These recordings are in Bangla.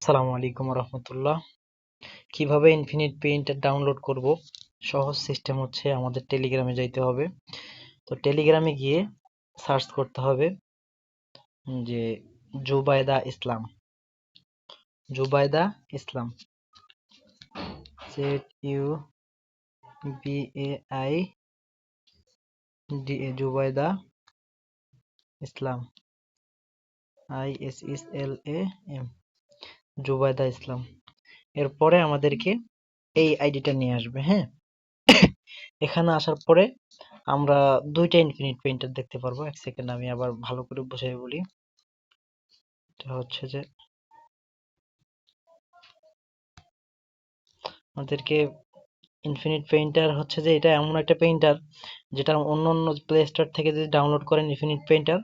আসসালামু আলাইকুম রহমতুল্লাহ। কিভাবে ইনফিনিট পেইন্টার ডাউনলোড করব? সহজ সিস্টেম হচ্ছে আমাদের টেলিগ্রামে যাইতে হবে। তো টেলিগ্রামে গিয়ে সার্চ করতে হবে যে জুবাইদা ইসলাম। জুবাইদা ইসলাম, ZUBAIDA, জুবাইদা ইসলাম, ISSLAM, জুবাইদা ইসলাম। এরপরে আমাদেরকে এই আইডিটা নিয়ে আসবে। হ্যাঁ, এখানে আসার পরে আমরা দুইটা ইনফিনিট পেইন্টার দেখতে পারবো। এক সেকেন্ড, আমি আবার ভালো করে বুঝিয়ে বলি। এটা হচ্ছে যে আমাদেরকে ইনফিনিট পেইন্টার হচ্ছে যে এটা এমন একটা পেইন্টার যেটা অন্য অন্য প্লে স্টোর থেকে যদি ডাউনলোড করেন ইনফিনিট পেইন্টার,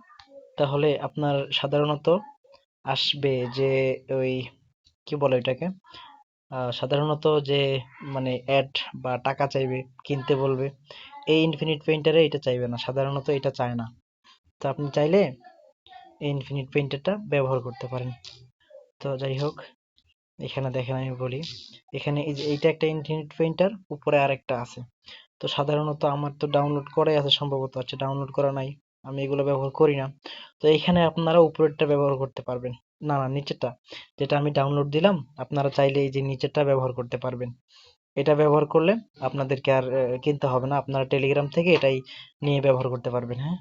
তাহলে আপনার সাধারণত আসবে যে ওই কি বলে এটাকে, সাধারণত যে মানে অ্যাড বা টাকা চাইবে, কিনতে বলবে। এই ইনফিনিট পেইন্টারে এটা চাইবে না, সাধারণত এটা চায় না। তো আপনি চাইলে এই ইনফিনিট পেইন্টারটা ব্যবহার করতে পারেন। তো যাই হোক, এখানে দেখেন আমি বলি, এখানে এই যে এইটা একটা ইনফিনিট পেইন্টার, উপরে আরেকটা আছে। তো সাধারণত আমার তো ডাউনলোড করাই আছে, সম্ভবত আছে, ডাউনলোড করা নাই, আমি এগুলো ব্যবহার করি না। তো এখানে আপনারা উপরেরটা ব্যবহার করতে পারবেন, না না নিচেরটা, যেটা আমি ডাউনলোড দিলাম, আপনারা চাইলে এই যে নিচেরটা ব্যবহার করতে পারবেন। এটা ব্যবহার করলে আপনাদেরকে আর কিনতে হবে না, আপনারা টেলিগ্রাম থেকে এটাই নিয়ে ব্যবহার করতে পারবেন। হ্যাঁ,